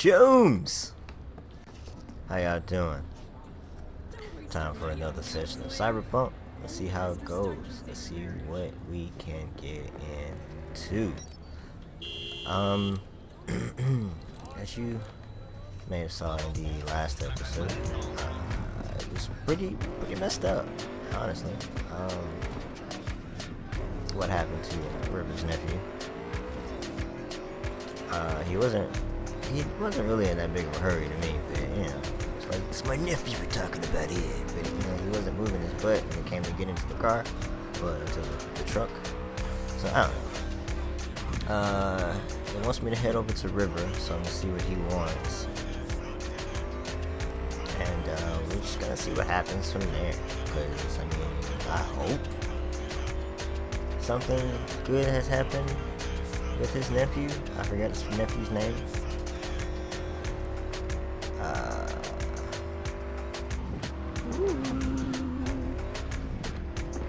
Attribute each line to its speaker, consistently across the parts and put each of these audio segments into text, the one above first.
Speaker 1: Jones! How y'all doing? Time for another session of Cyberpunk. Let's see how it goes. Let's see what we can get into. As you may have saw in the last episode, it was pretty messed up, honestly. What happened to River's nephew? He wasn't really in that big of a hurry to me, but you know, it's like, it's my nephew we're talking about here. But you know, he wasn't moving his butt when it came to get into the car, or into the truck. So I don't know. He wants me to head over to River, so I'm gonna see what he wants, and we're just gonna see what happens from there. Cause I mean, I hope something good has happened with his nephew. I forgot his nephew's name.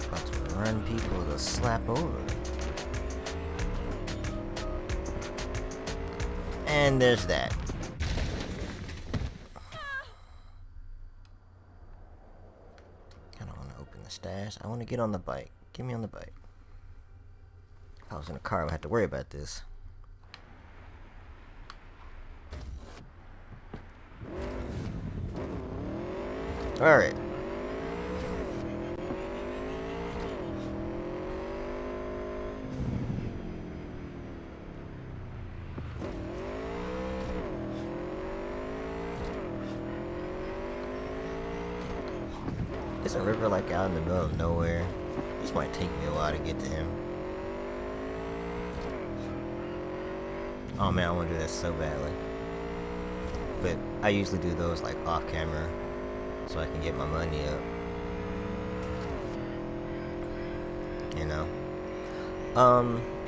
Speaker 1: About to run people to slap over. And there's that. I don't want to open the stash. I want to get on the bike. Get me on the bike. If I was in a car, I would have to worry about this. Alright. Isn't River like out in the middle of nowhere? This might take me a while to get to him. Oh man, I want to do that so badly. But I usually do those like off camera, so I can get my money up. You know?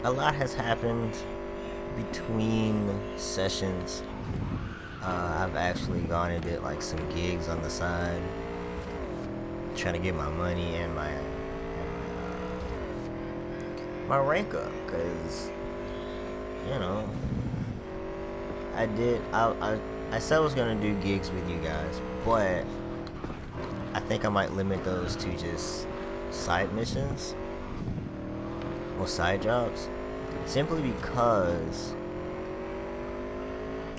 Speaker 1: A lot has happened between sessions. I've actually gone and did like some gigs on the side, trying to get my money and my rank up, cause you know, I said I was gonna do gigs with you guys, but I think I might limit those to just side missions or side jobs, simply because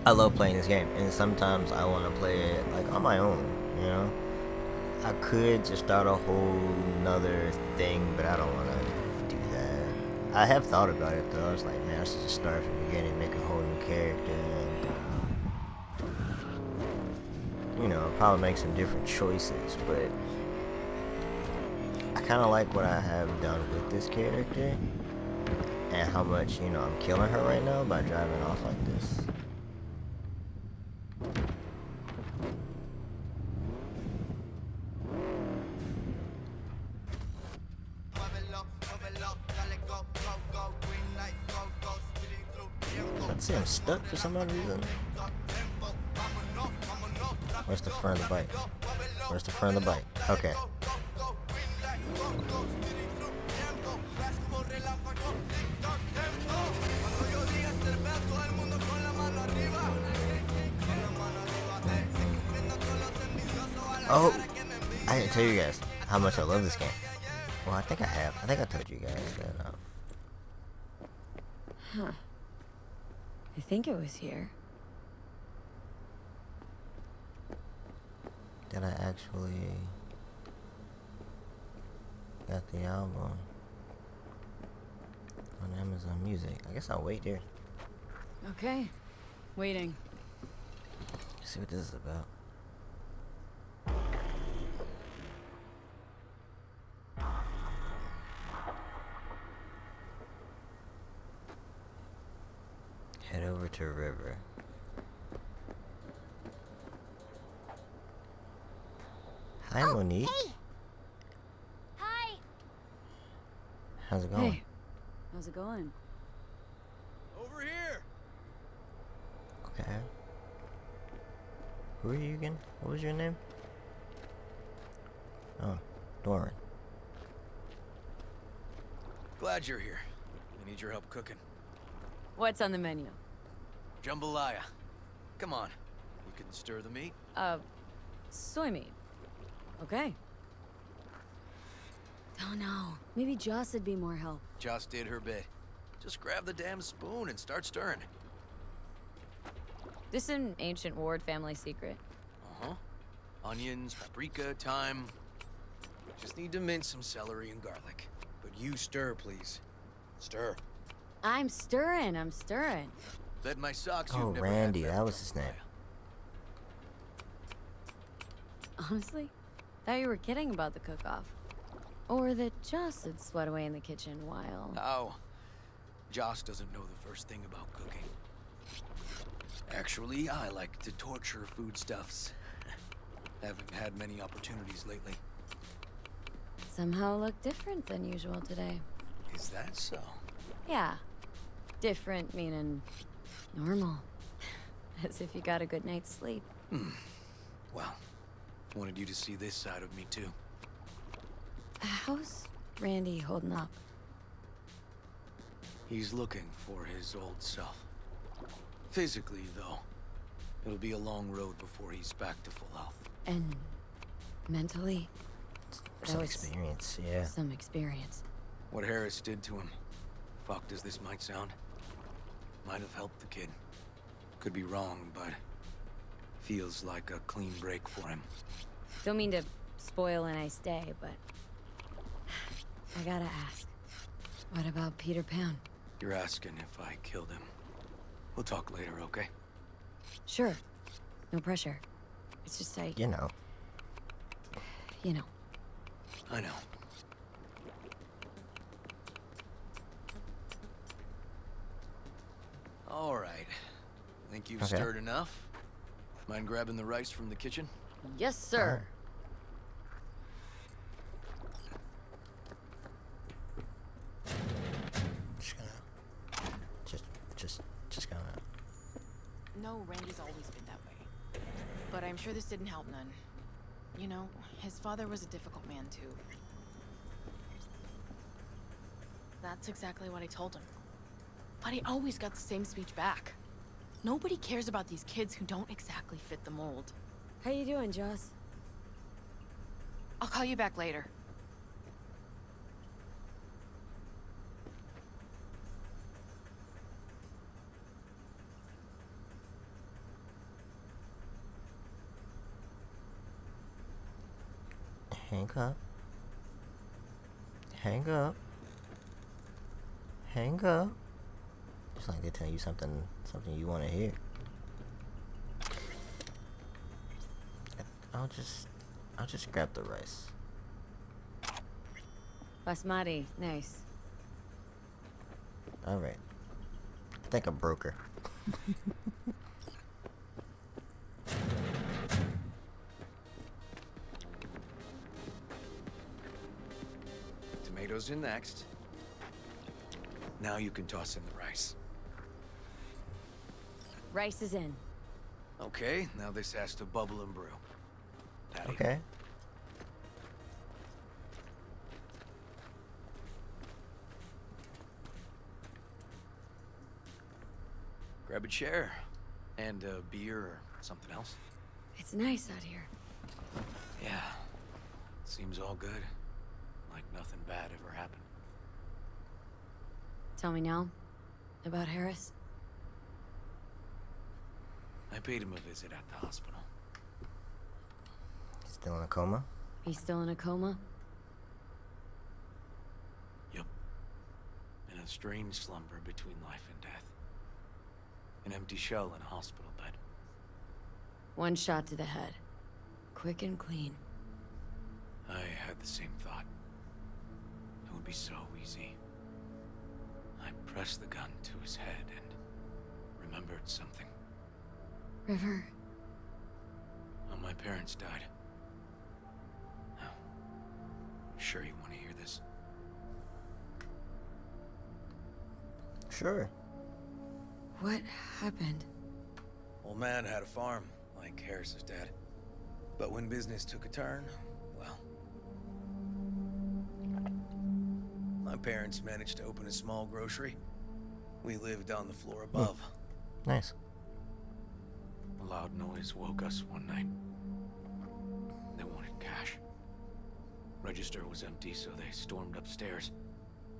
Speaker 1: I love playing this game, and sometimes I want to play it like on my own, you know. I could just start a whole nother thing, but I don't want to do that. I have thought about it though. I was like, man, I should just start from the beginning, make a whole new character, and you know, probably make some different choices. But I kind of like what I have done with this character, and how much, you know, I'm killing her right now by driving off like this. I'd say I'm stuck for some odd reason. Where's the front of the bike? Where's the front of the bike? Okay. Oh, I didn't tell you guys how much I love this game. Well, I think I have. I think I told you guys that.
Speaker 2: Huh. I think it was here.
Speaker 1: That I actually got the album on Amazon Music. I guess I'll wait here.
Speaker 2: Okay. Waiting.
Speaker 1: Let's see what this is about. Head over to River. Hi, Monique.
Speaker 3: Hey. Hi.
Speaker 1: How's it going?
Speaker 2: Hey. How's it going?
Speaker 4: Over here.
Speaker 1: Okay. Who are you again? What was your name? Oh, Doran.
Speaker 4: Glad you're here. I need your help cooking.
Speaker 2: What's on the menu?
Speaker 4: Jambalaya. come on. You can stir the meat.
Speaker 2: Soy meat. Okay. Oh no, maybe Joss would be more help.
Speaker 4: Joss did her bit. Just grab the damn spoon and start stirring.
Speaker 2: This is an ancient Ward family secret.
Speaker 4: Uh-huh. Onions, paprika, thyme. Just need to mince some celery and garlic. But you stir, please. Stir.
Speaker 2: I'm stirring.
Speaker 4: Bet my socks
Speaker 1: Oh,
Speaker 4: you've never
Speaker 1: Randy,
Speaker 4: had
Speaker 1: that was his name.
Speaker 2: Honestly, thought you were kidding about the cook-off. Or that Joss would sweat away in the kitchen while...
Speaker 4: Oh. Joss doesn't know the first thing about cooking. Actually, I like to torture foodstuffs. Haven't had many opportunities lately.
Speaker 2: Somehow look different than usual today.
Speaker 4: Is that so?
Speaker 2: Yeah. Different meaning normal. As if you got a good night's sleep.
Speaker 4: Well, wanted you to see this side of me too.
Speaker 2: How's Randy holding up?
Speaker 4: He's looking for his old self. Physically, though, it'll be a long road before he's back to full health.
Speaker 2: And mentally?
Speaker 1: Some
Speaker 2: was
Speaker 1: experience, yeah.
Speaker 2: Some experience.
Speaker 4: What Harris did to him, fucked as this might sound, might have helped the kid. Could be wrong, but feels like a clean break for him.
Speaker 2: Don't mean to spoil a nice day, but I gotta ask. What about Peter Pan?
Speaker 4: You're asking if I killed him. We'll talk later, okay?
Speaker 2: Sure. No pressure. It's just
Speaker 1: You know.
Speaker 2: you know.
Speaker 4: I know. All right. Think you've
Speaker 1: Okay.
Speaker 4: stirred enough? Mind grabbing the rice from the kitchen?
Speaker 2: Yes, sir.
Speaker 1: Just gonna... Just gonna...
Speaker 5: No, Randy's always been that way. But I'm sure this didn't help none. You know, his father was a difficult man, too. That's exactly what I told him. But he always got the same speech back. Nobody cares about these kids who don't exactly fit the mold.
Speaker 2: How you doing, Joss?
Speaker 5: I'll call you back later.
Speaker 1: Hang up. Hang up. Hang up. Just like they tell you something you want to hear. I'll just grab the rice.
Speaker 2: Basmati, nice.
Speaker 1: All right. I think I broke her.
Speaker 4: Tomatoes in next. Now you can toss in the rice.
Speaker 2: Rice is in.
Speaker 4: Okay, now this has to bubble and brew. Patty.
Speaker 1: Okay.
Speaker 4: Grab a chair. And a beer or something else.
Speaker 2: It's nice out here.
Speaker 4: Yeah. Seems all good. Like nothing bad ever happened.
Speaker 2: Tell me now about Harris.
Speaker 4: I paid him a visit at the hospital.
Speaker 1: Still in a coma?
Speaker 2: He's still in a coma?
Speaker 4: Yep. In a strange slumber between life and death. An empty shell in a hospital bed.
Speaker 2: One shot to the head. Quick and clean.
Speaker 4: I had the same thought. It would be so easy. I pressed the gun to his head and remembered something.
Speaker 2: River.
Speaker 4: When my parents died. Now, sure you want to hear this?
Speaker 1: Sure.
Speaker 2: What happened?
Speaker 4: Old man had a farm, like Harris's dad. But when business took a turn, well... My parents managed to open a small grocery. We lived on the floor above.
Speaker 1: Nice.
Speaker 4: A loud noise woke us one night. They wanted cash. Register was empty, so they stormed upstairs,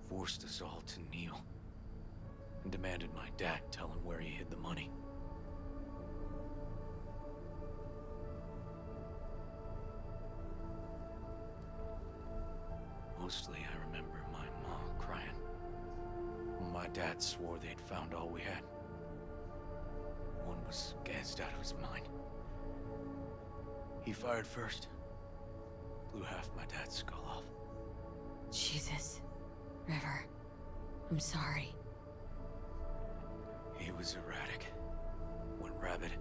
Speaker 4: forced us all to kneel, and demanded my dad tell him where he hid the money. Mostly, I remember my mom crying. My dad swore they'd found all we had. One was gassed out of his mind. He fired first. Blew half my dad's skull off.
Speaker 2: Jesus. River. I'm sorry.
Speaker 4: He was erratic. Went rabid.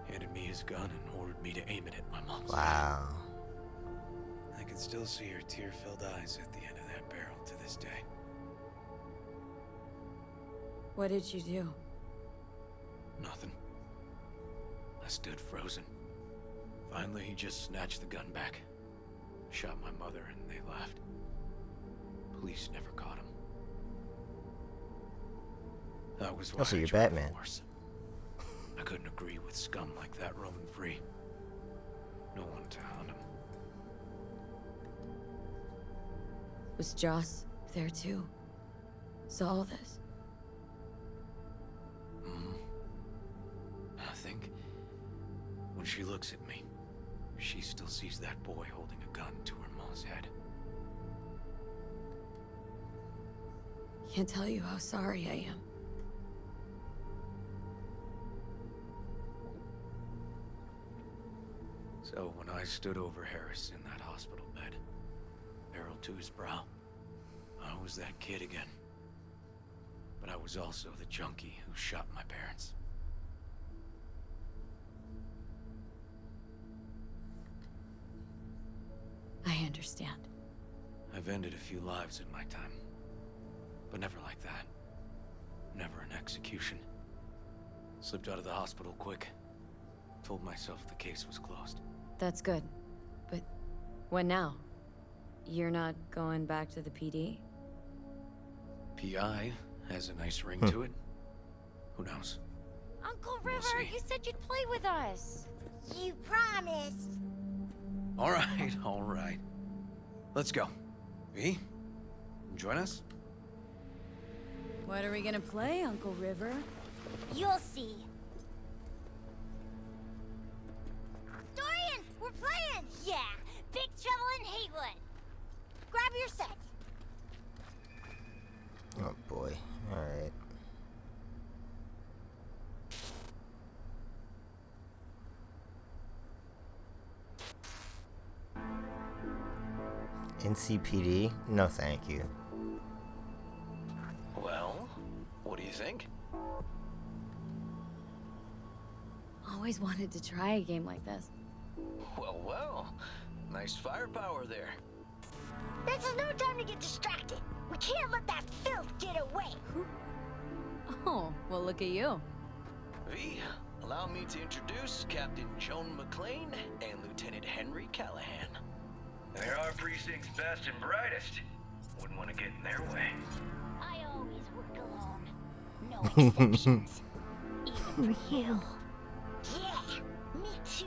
Speaker 4: Handed me his gun and ordered me to aim it at my mom's head.
Speaker 1: Wow.
Speaker 4: I can still see her tear-filled eyes at the end of that barrel to this day.
Speaker 2: What did you do?
Speaker 4: Nothing. I stood frozen. Finally, he just snatched the gun back. Shot my mother and they left. Police never caught him. That was why
Speaker 1: So
Speaker 4: I
Speaker 1: you're
Speaker 4: joined the
Speaker 1: Batman.
Speaker 4: force. I couldn't agree with scum like that roaming free. No one to hunt him.
Speaker 2: Was Joss there too? Saw all this?
Speaker 4: I think when she looks at me, she still sees that boy holding a gun to her mom's head.
Speaker 2: Can't tell you how sorry I am.
Speaker 4: So when I stood over Harris in that hospital bed, barrel to his brow, I was that kid again. But I was also the junkie who shot my parents.
Speaker 2: I understand.
Speaker 4: I've ended a few lives in my time, but never like that. Never an execution. Slipped out of the hospital quick. Told myself the case was closed.
Speaker 2: That's good. But when now? You're not going back to the PD?
Speaker 4: PI has a nice ring to it. Who knows?
Speaker 3: Uncle
Speaker 4: We'll
Speaker 3: River,
Speaker 4: see.
Speaker 3: you said you'd play with us. You promised.
Speaker 4: All right, all right. Let's go. V, join us?
Speaker 2: What are we gonna play, Uncle River?
Speaker 3: You'll see. Dorian, we're playing! Yeah, Big Trouble in Haywood. Grab your set.
Speaker 1: Oh boy. Alright. NCPD? No thank you.
Speaker 4: Well, what do you think?
Speaker 2: Always wanted to try a game like this.
Speaker 4: Well, well. Nice firepower there.
Speaker 3: This is no time to get distracted. We can't let that filth get away.
Speaker 2: Oh, well look at you.
Speaker 6: V, allow me to introduce Captain Joan McClane and Lieutenant Henry Callahan.
Speaker 7: They're our precinct's best and brightest. Wouldn't want to get in their way.
Speaker 3: I always work alone. No exceptions. Even for you. Yeah, me too.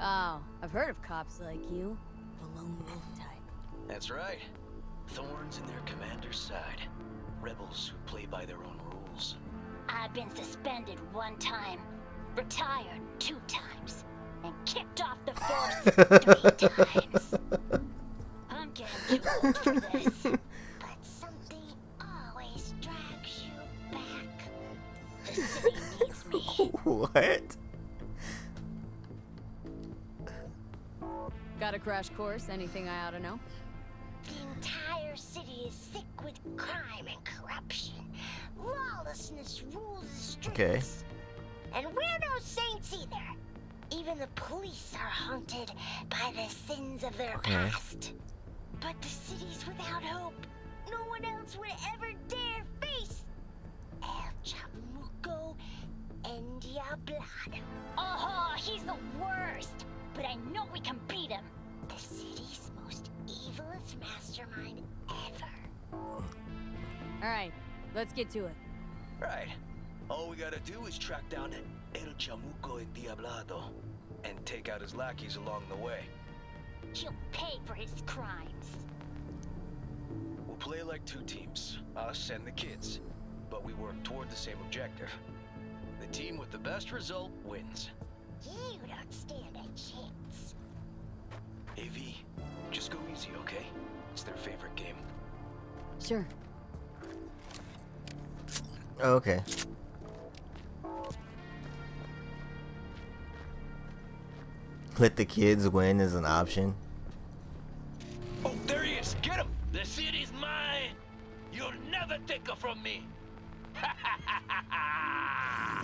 Speaker 2: Oh, I've heard of cops like you. The lone wolf type.
Speaker 6: That's right. Thorns in their commander's side. Rebels who play by their own rules.
Speaker 3: I've been suspended 1 time, retired 2 times, and kicked off the force 3 times. I'm getting too old for this. But something always drags you back. The city needs me.
Speaker 1: What?
Speaker 2: Got a crash course? Anything I ought to know?
Speaker 3: The entire city is sick with crime and corruption. Lawlessness rules the streets.
Speaker 1: Okay.
Speaker 3: And we're no saints either. Even the police are haunted by the sins of their past. But the city's without hope. No one else would ever dare face El Chamuco and Diablado. Oh, he's the worst. But I know we can beat him. The city's most evilest mastermind ever.
Speaker 2: Alright, let's get to it.
Speaker 6: Right. All we gotta do is track down El Chamuco Endiablado and take out his lackeys along the way.
Speaker 3: He'll pay for his crimes.
Speaker 6: We'll play like two teams, us and the kids, but we work toward the same objective. The team with the best result wins.
Speaker 3: You don't stand a chance.
Speaker 6: AV, just go easy, okay? It's their favorite game.
Speaker 2: Sure.
Speaker 1: Okay. Let the kids win is an option.
Speaker 6: Oh, there he is! Get him!
Speaker 8: The city's mine. You'll never take her from me.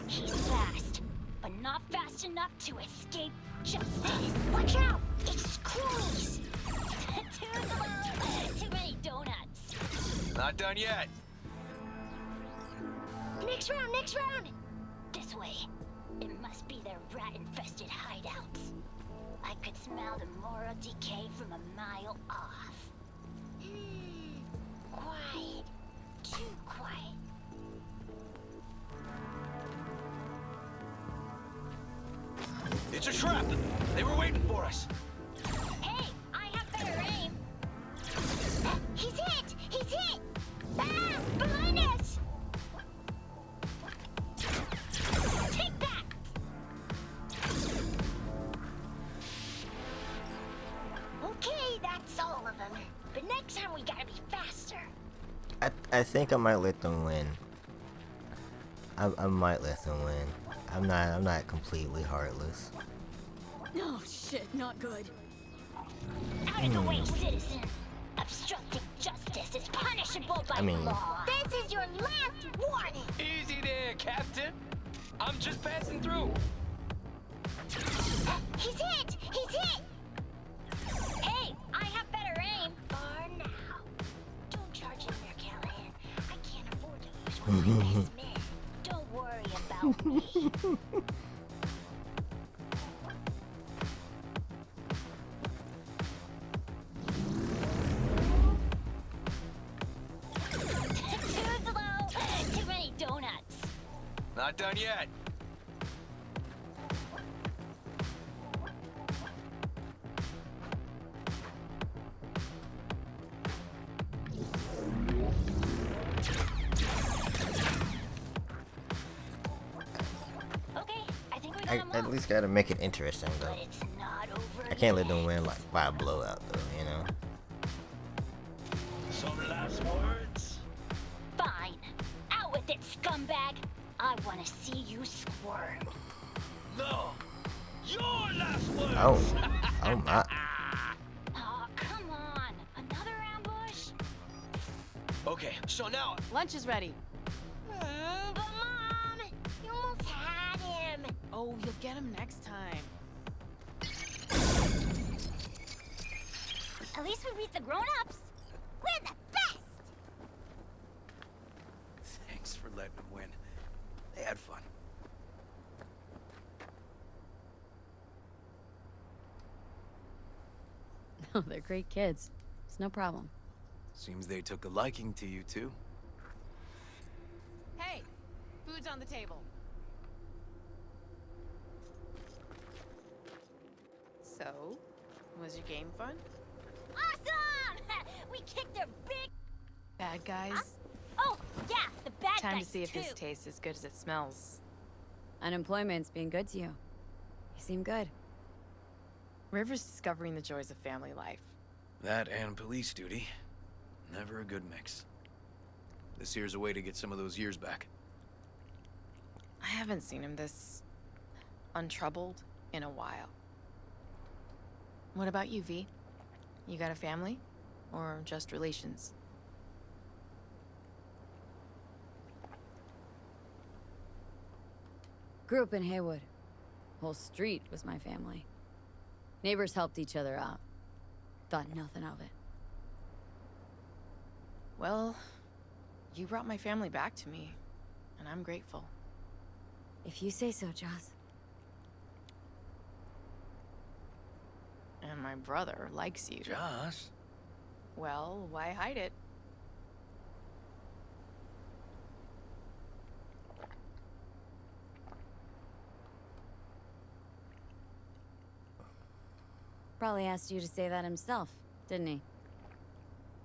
Speaker 3: He's fast, but not fast enough to escape justice. Watch out! It's Screwies! Too slow! Too many donuts.
Speaker 6: Not done yet.
Speaker 3: Next round, next round! This way. It must be their rat-infested hideouts. I could smell the moral decay from a mile off. Quiet. Too quiet.
Speaker 6: It's a trap! They were waiting for us.
Speaker 3: Hey, I have better aim. He's hit! He's hit! Ah! Behind us! Take that! Okay, that's all of them. But next time we gotta be faster.
Speaker 1: I think I might let them win. I might let them win. I'm not completely heartless.
Speaker 2: Oh shit, not good.
Speaker 3: Out of the way, citizen. Obstructing justice is punishable by law. This is your last warning.
Speaker 6: Easy there, Captain. I'm just passing through.
Speaker 3: He's hit! He's hit! Hey, I have better aim. For now. Don't charge him there, Callahan. I can't afford to lose one of my best men. Don't worry about me. Too slow. Too many donuts.
Speaker 6: Not done yet.
Speaker 3: Okay, I think we got
Speaker 1: I
Speaker 3: him
Speaker 1: at
Speaker 3: all.
Speaker 1: least gotta make it interesting though.
Speaker 3: But it's not over
Speaker 1: I can't let
Speaker 3: yet.
Speaker 1: them win like by a blowout though, you know.
Speaker 8: Some last words?
Speaker 3: Fine. Out with it, scumbag. I want to see you squirm.
Speaker 8: No. Your last words.
Speaker 1: Oh, oh my.
Speaker 3: Oh, come on. Another ambush?
Speaker 6: Okay, so now
Speaker 5: Lunch is ready.
Speaker 3: But Mom, you almost had him.
Speaker 5: Oh, you'll get him next time.
Speaker 3: At least we beat the grown-ups. We're the best.
Speaker 4: Thanks for letting them win. They had fun.
Speaker 2: Oh, they're great kids. It's no problem.
Speaker 4: Seems they took a liking to you too.
Speaker 5: Hey, food's on the table. So, was your game fun?
Speaker 3: Awesome! We kicked their big...
Speaker 5: Bad guys?
Speaker 3: Oh, yeah, the bad
Speaker 5: Time
Speaker 3: guys
Speaker 5: to see if
Speaker 3: too.
Speaker 5: this tastes as good as it smells.
Speaker 2: Unemployment's being good to you. You seem good.
Speaker 5: River's discovering the joys of family life.
Speaker 4: That and police duty. Never a good mix. This here's a way to get some of those years back.
Speaker 5: I haven't seen him this untroubled in a while. What about you, V? You got a family? Or just relations?
Speaker 2: Grew up in Haywood. Whole street was my family. Neighbors helped each other out. Thought nothing of it.
Speaker 5: Well, you brought my family back to me, and I'm grateful.
Speaker 2: If you say so, Joss.
Speaker 5: And my brother likes you.
Speaker 4: Josh?
Speaker 5: Well, why hide it?
Speaker 2: Probably asked you to say that himself, didn't he?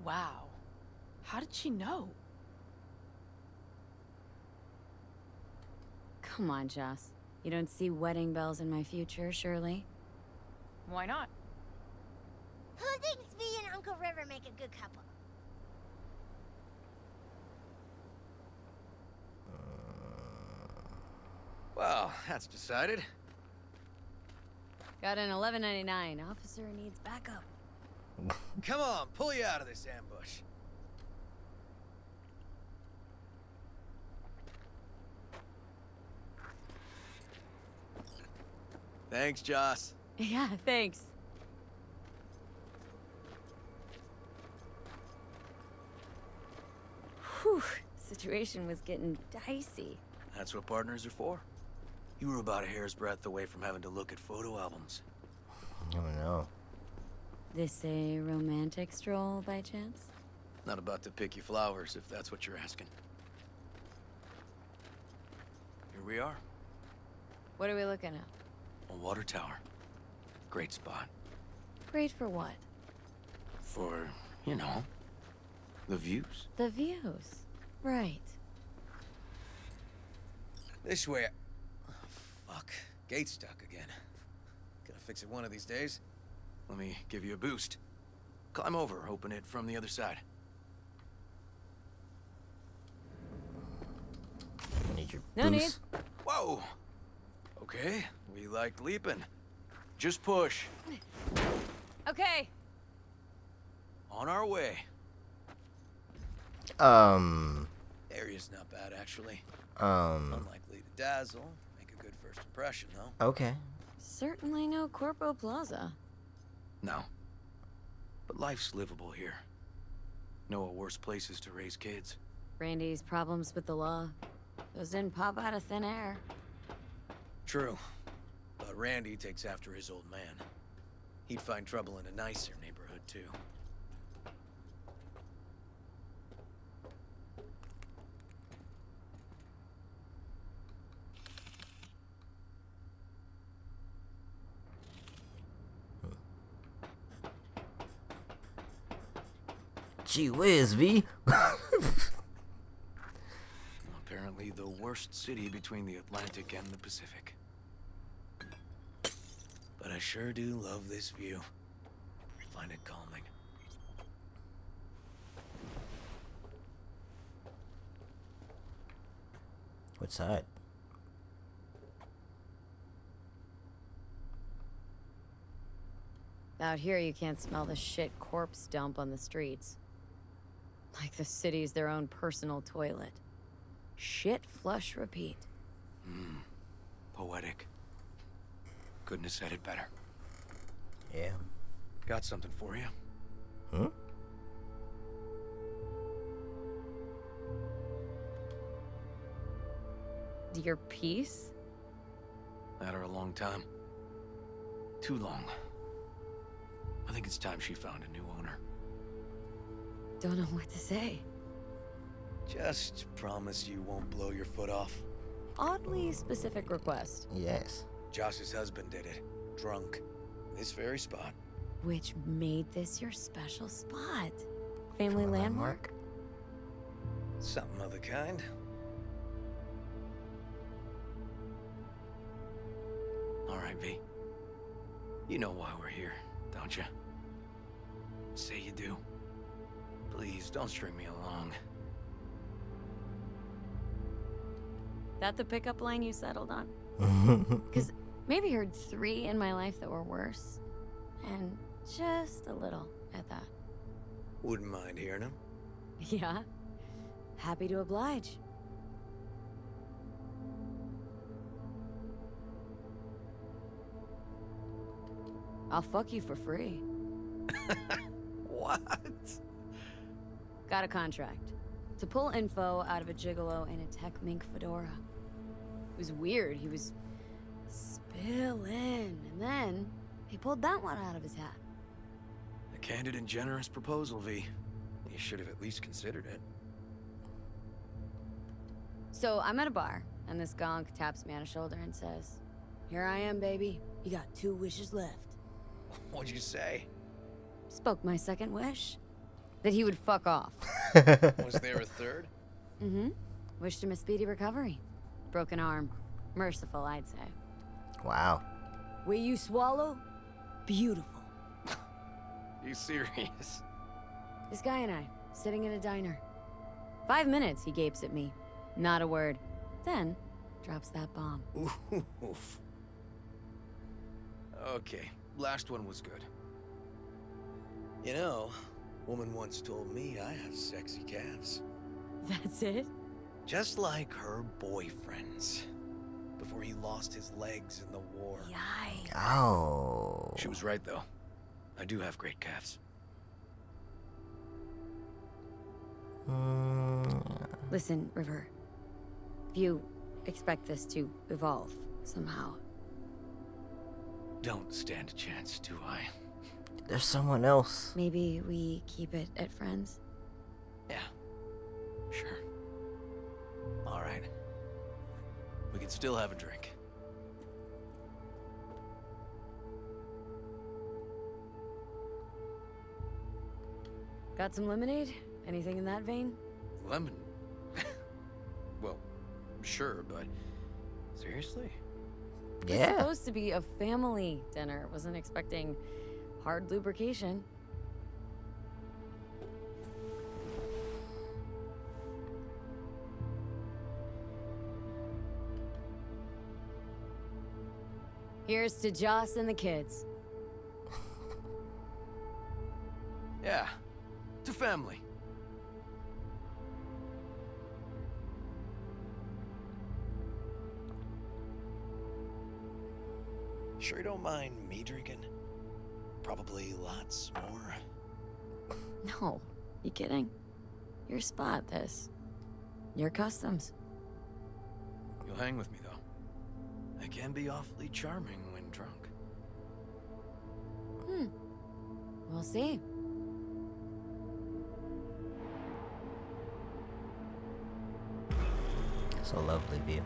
Speaker 5: Wow. How did she know?
Speaker 2: Come on, Joss. You don't see wedding bells in my future, surely?
Speaker 5: Why not?
Speaker 3: Who thinks V and Uncle River make a good couple?
Speaker 6: Well, that's decided.
Speaker 2: Got an $11.99. Officer needs backup.
Speaker 6: Come on, pull you out of this ambush. Thanks, Joss.
Speaker 2: Yeah, thanks. Whew, situation was getting dicey.
Speaker 4: That's what partners are for. You were about a hair's breadth away from having to look at photo albums.
Speaker 1: Oh no.
Speaker 2: This a romantic stroll by chance?
Speaker 4: Not about to pick you flowers, if that's what you're asking. Here we are,
Speaker 2: What are we looking at?
Speaker 4: a water tower. Great spot.
Speaker 2: Great for what?
Speaker 4: For, you know, the views.
Speaker 2: The views. Right.
Speaker 6: This way. Oh, fuck. Gate's stuck again. Gonna fix it one of these days.
Speaker 4: Let me give you a boost. Climb over, open it from the other side.
Speaker 1: I need your
Speaker 2: No need.
Speaker 1: boost.
Speaker 4: Whoa! Okay, we like leaping. Just push.
Speaker 2: Okay.
Speaker 4: On our way.
Speaker 6: Area's not bad, actually.
Speaker 1: Um,
Speaker 6: Unlikely to dazzle. Make a good first impression, though.
Speaker 1: okay.
Speaker 2: Certainly no Corpo Plaza.
Speaker 4: No. But life's livable here. Know of worse places to raise kids.
Speaker 2: Randy's problems with the law. Those didn't pop out of thin air.
Speaker 6: True. But Randy takes after his old man. He'd find trouble in a nicer neighborhood, too.
Speaker 1: Gee whiz, V.
Speaker 4: Apparently the worst city between the Atlantic and the Pacific.
Speaker 6: But I sure do love this view. Find it calming.
Speaker 1: What side?
Speaker 2: Out here, you can't smell the shit corpse dump on the streets. Like the city's their own personal toilet. Shit flush repeat.
Speaker 4: Poetic. Couldn't have said it better.
Speaker 1: Yeah.
Speaker 4: Got something for you.
Speaker 1: Huh?
Speaker 2: Your piece?
Speaker 4: Had her a long time. Too long. I think it's time she found a new owner.
Speaker 2: Don't know what to say.
Speaker 6: Just promise you won't blow your foot off.
Speaker 2: Oddly specific request.
Speaker 1: Yes.
Speaker 6: Josh's husband did it. Drunk. This very spot.
Speaker 2: Which made this your special spot? Family
Speaker 1: From a
Speaker 2: landmark?
Speaker 6: Something of the kind.
Speaker 4: All right, V. You know why we're here, don't you? Say you do. Please, don't string me along.
Speaker 2: That the pickup line you settled on? Because maybe heard 3 in my life that were worse. And just a little at that.
Speaker 6: Wouldn't mind hearing him.
Speaker 2: Yeah. Happy to oblige. I'll fuck you for free.
Speaker 6: What?
Speaker 2: Got a contract. To pull info out of a gigolo in a tech mink fedora. It was weird. He was spilling. And then he pulled that one out of his hat.
Speaker 4: A candid and generous proposal, V. You should have at least considered it.
Speaker 2: So I'm at a bar, and this gonk taps me on the shoulder and says, "Here I am, baby. You got 2 wishes left."
Speaker 6: What'd you say?
Speaker 2: Spoke my second wish. That he would fuck off.
Speaker 6: Was there a third?
Speaker 2: Mm-hmm. Wished him a speedy recovery. Broken arm. Merciful, I'd say.
Speaker 1: Wow.
Speaker 2: Way you swallow? Beautiful.
Speaker 6: You serious?
Speaker 2: This guy and I, sitting in a diner. 5 minutes, he gapes at me. Not a word. Then, drops that bomb.
Speaker 6: Oof. Okay, last one was good. You know, woman once told me I have sexy calves.
Speaker 2: That's it?
Speaker 6: Just like her boyfriend's. Before he lost his legs in the war.
Speaker 2: Yikes.
Speaker 1: Oh.
Speaker 6: She was right, though. I do have great calves.
Speaker 2: Listen, River. If you expect this to evolve somehow.
Speaker 4: Don't stand a chance, do I?
Speaker 1: There's someone else.
Speaker 2: Maybe we keep it at friends?
Speaker 4: Yeah. Sure. All right. We can still have a drink.
Speaker 2: Got some lemonade? Anything in that vein?
Speaker 4: Lemon? Well, sure, but seriously?
Speaker 2: It's
Speaker 1: Yeah.
Speaker 2: supposed to be a family dinner. Wasn't expecting hard lubrication. Here's to Joss and the kids.
Speaker 4: Yeah. To family.
Speaker 6: Sure you don't mind me drinking? Probably lots more.
Speaker 2: No, you kidding? Your spot, this. Your customs.
Speaker 4: You'll hang with me, though. I can be awfully charming when drunk.
Speaker 2: We'll see.
Speaker 1: It's a lovely view.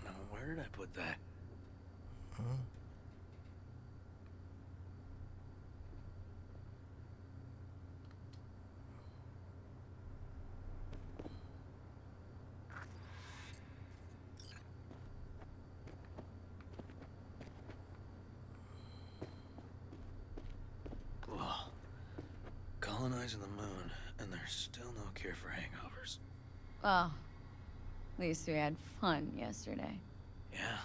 Speaker 4: Now, where did I put that? Ugh. Colonizing the moon, and there's still no cure for hangovers.
Speaker 2: Well, at least we had fun yesterday.
Speaker 4: Yeah.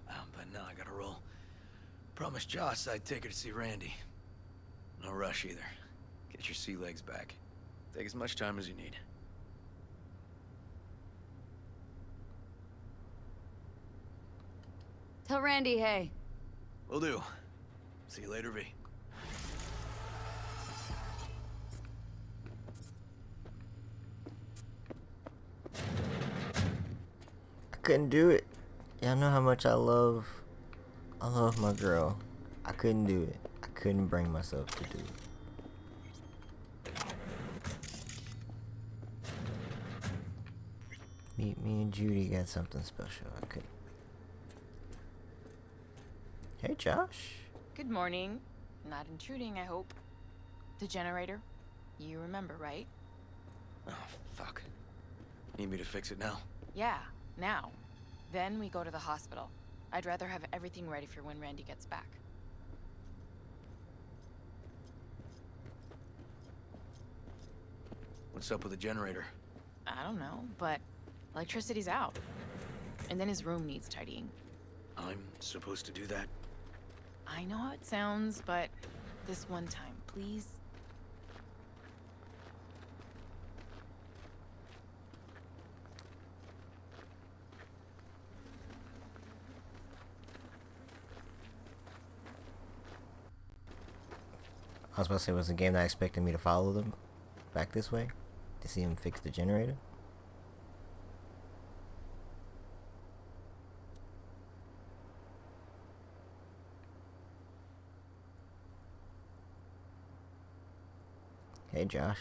Speaker 4: But now I gotta roll. Promised Joss I'd take her to see Randy. No rush either. Get your sea legs back. Take as much time as you need.
Speaker 2: Tell Randy, hey.
Speaker 4: Will do. See you later, V.
Speaker 1: I couldn't do it. Y'all know how much I love my girl. I couldn't do it. I couldn't bring myself to do it. Me and Judy got something special. I couldn't. Hey, Josh.
Speaker 5: Good morning. Not intruding, I hope. The generator? You remember, right?
Speaker 4: Oh, fuck. Need me to fix it now?
Speaker 5: Yeah, now. Then we go to the hospital. I'd rather have everything ready for when Randy gets back.
Speaker 4: What's up with the generator?
Speaker 5: I don't know, but electricity's out. And then his room needs tidying.
Speaker 4: I'm supposed to do that?
Speaker 5: I know how it sounds, but this one time, please.
Speaker 1: I was about to say, was the game that expected me to follow them back this way to see him fix the generator? ahead, Josh.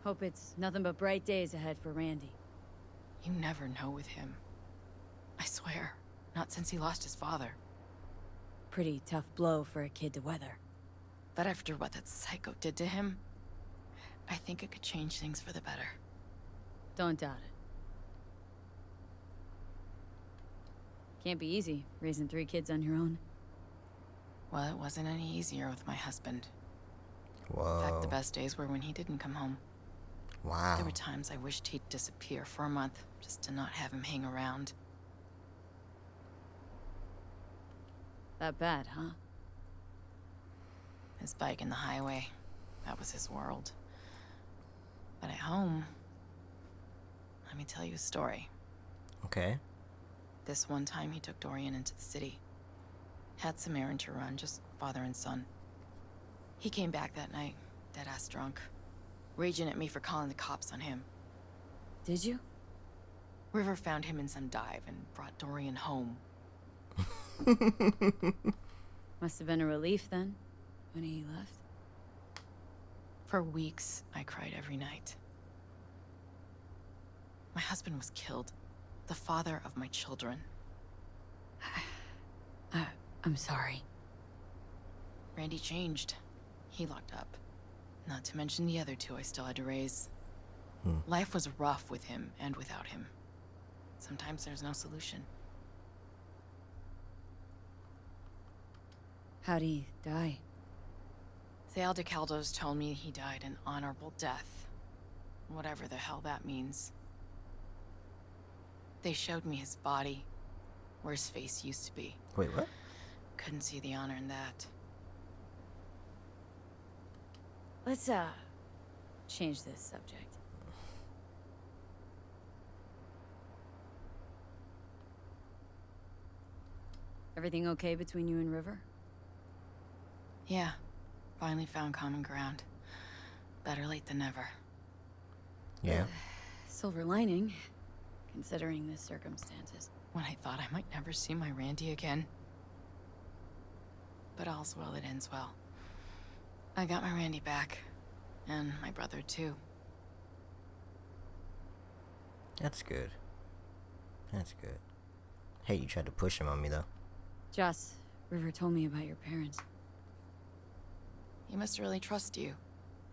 Speaker 2: Hope it's nothing but bright days ahead for Randy.
Speaker 5: You never know with him. I swear, not since he lost his father.
Speaker 2: Pretty tough blow for a kid to weather.
Speaker 5: But after what that psycho did to him, I think it could change things for the better.
Speaker 2: Don't doubt it. Can't be easy, raising 3 kids on your own.
Speaker 5: Well, it wasn't any easier with my husband.
Speaker 1: Whoa.
Speaker 5: In fact, the best days were when he didn't come home.
Speaker 1: Wow.
Speaker 5: There were times I wished he'd disappear for a month, just to not have him hang around.
Speaker 2: That bad, huh?
Speaker 5: His bike in the highway, that was his world. But at home, let me tell you a story.
Speaker 1: Okay.
Speaker 5: This one time he took Dorian into the city. Had some errand to run, just father and son. He came back that night, dead-ass drunk, raging at me for calling the cops on him.
Speaker 2: Did you?
Speaker 5: River found him in some dive and brought Dorian home.
Speaker 2: Must have been a relief then, when he left.
Speaker 5: For weeks, I cried every night. My husband was killed. The father of my children.
Speaker 2: I'm sorry.
Speaker 5: Randy changed. He locked up. Not to mention the other 2 I still had to raise. Life was rough with him and without him. Sometimes there's no solution.
Speaker 2: How'd he die?
Speaker 5: The Aldecaldos told me he died an honorable death. Whatever the hell that means. They showed me his body, where his face used to be.
Speaker 1: Wait, what?
Speaker 5: Couldn't see the honor in that.
Speaker 2: Let's, change this subject. Everything okay between you and River?
Speaker 5: Yeah, finally found common ground. Better late than never.
Speaker 1: Yeah.
Speaker 2: Silver lining, considering the circumstances.
Speaker 5: When I thought I might never see my Randy again. But all's well that ends well. I got my Randy back. And my brother, too.
Speaker 1: That's good. That's good. Hey, you tried to push him on me, though.
Speaker 2: Joss, River told me about your parents.
Speaker 5: He must really trust you.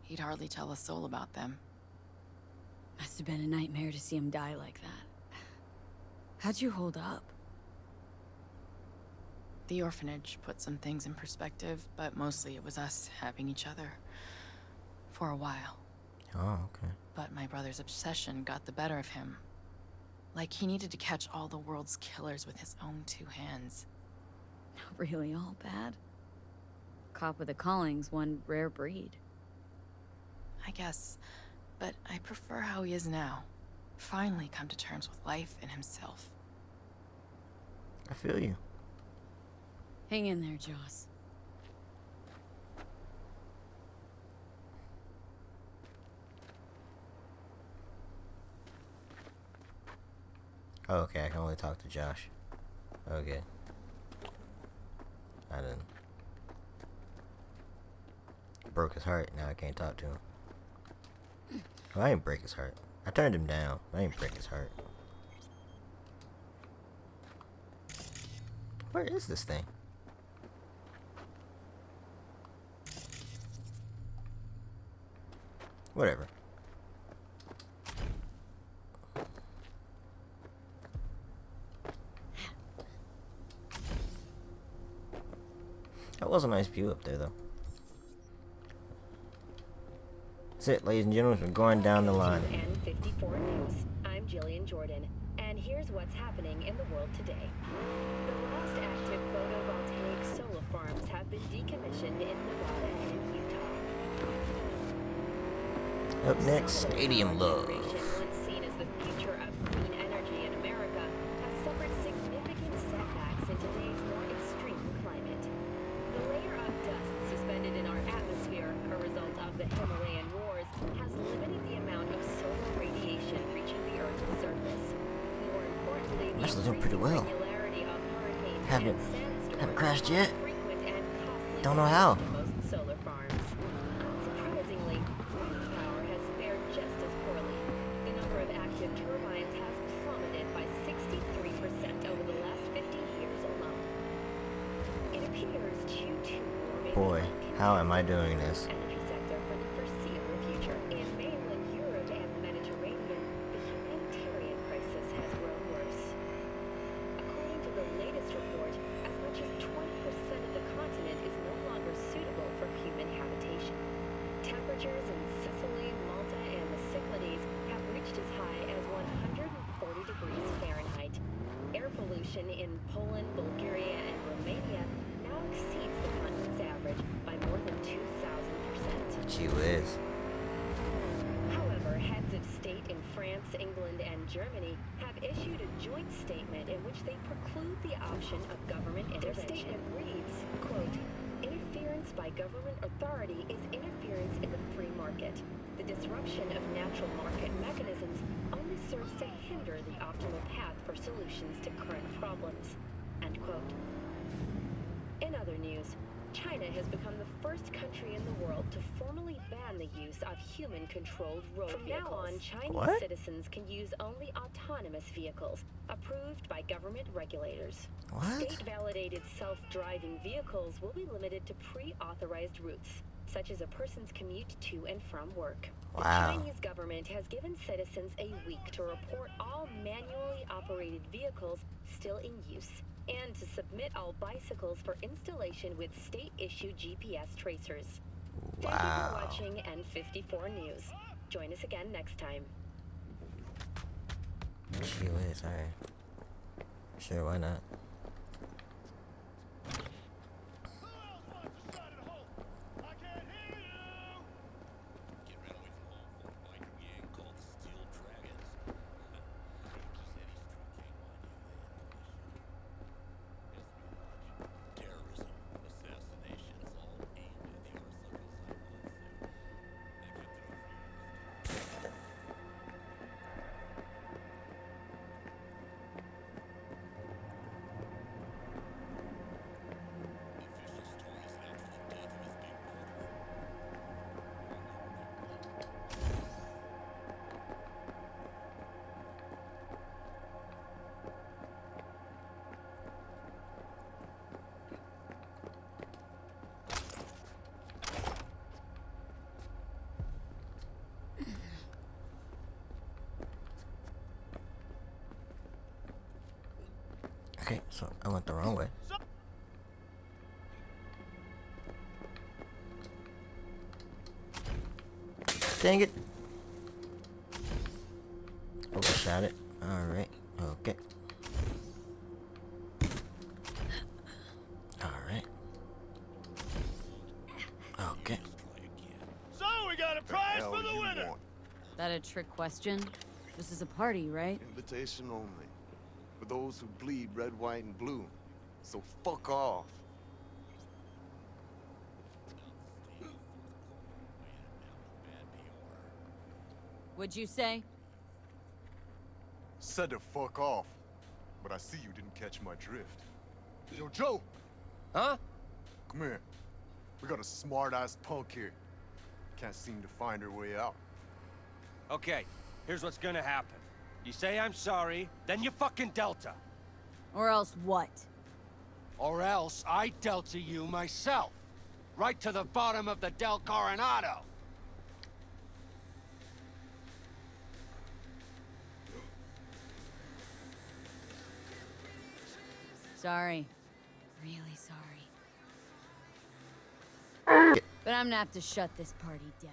Speaker 5: He'd hardly tell a soul about them.
Speaker 2: Must have been a nightmare to see him die like that. How'd you hold up?
Speaker 5: The orphanage put some things in perspective, but mostly it was us having each other. For a while.
Speaker 1: Oh, okay.
Speaker 5: But my brother's obsession got the better of him. Like he needed to catch all the world's killers with his own 2 hands.
Speaker 2: Not really all bad. Cop with a calling's one rare breed.
Speaker 5: I guess. But I prefer how he is now. Finally come to terms with life and himself.
Speaker 1: I feel you.
Speaker 2: Hang in there, Joss.
Speaker 1: Oh, okay, I can only talk to Josh. Okay. I didn't. Broke his heart, now I can't talk to him. Well, I didn't break his heart. I turned him down, but I didn't break his heart. Where is this thing? Whatever. That was a nice view up there, though. That's it, ladies and gentlemen. We're going down the line.
Speaker 9: N54 News. I'm Jillian Jordan, and here's what's happening in the world today. The last active photovoltaic solar farms have been decommissioned in Nevada and Utah.
Speaker 1: Up next, Stadium Love.
Speaker 9: Once seen as the future of clean energy in America, has suffered significant setbacks in today's more extreme climate. The layer of dust suspended in our atmosphere, a result of the Himalayan wars, has limited the amount
Speaker 1: Actually doing pretty well. Haven't crashed yet. Don't know how.
Speaker 9: Most solar farms. Surprisingly, wind power has fared just as poorly. The number of active turbines has plummeted by 63% over the last 50 years alone. It appears Q2 will remain
Speaker 1: Boy, how am I doing this?
Speaker 9: energy sector for the foreseeable future. In mainland Europe and the Mediterranean, the humanitarian crisis has grown worse. According to the latest report, as much as 20% of the continent is no longer suitable for human habitation. Temperatures in Sicily, Malta, and the Cyclades have reached as high as 140 degrees Fahrenheit. Air pollution in Poland, Bulgaria, and Romania now exceeds the continent's average by more than 2,000%.
Speaker 1: Gee whiz.
Speaker 9: However, heads of state in France, England, and Germany have issued a joint statement in which they preclude the option of government intervention. Their statement reads, quote, "Interference by government authority is interference in the free market. The disruption of natural market mechanisms only serves to hinder the optimal path for solutions to current problems." End quote. In other news, China has become the first country in the world to formally ban the use of human-controlled road vehicles. From now on, Chinese citizens can use only autonomous vehicles, approved by government regulators.
Speaker 1: What?
Speaker 9: State-validated self-driving vehicles will be limited to pre-authorized routes, such as a person's commute to and from work.
Speaker 1: Wow.
Speaker 9: The Chinese government has given citizens a week to report all manually operated vehicles still in use, and to submit all bicycles for installation with state-issued GPS tracers. Thank you for watching N54 News. Join us again next time.
Speaker 1: Gee whiz, alright. Sure, why not? Okay, so I went the wrong way. Dang it! Overshot it. Alright, okay. Alright. Okay.
Speaker 8: So we got a prize for the winner.
Speaker 2: That a trick question? This is a party, right?
Speaker 10: Invitation only. For those who bleed red, white, and blue. So fuck off.
Speaker 2: What'd you say?
Speaker 10: Said to fuck off. But I see you didn't catch my drift. Yo, Joe!
Speaker 8: Huh?
Speaker 10: Come here. We got a smart-ass punk here. Can't seem to find her way out.
Speaker 8: Okay, here's what's gonna happen. You say I'm sorry, then you fucking Delta.
Speaker 2: Or else what?
Speaker 8: Or else I Delta you myself. Right to the bottom of the Del Coronado.
Speaker 2: Sorry. Really sorry. But I'm gonna have to shut this party down.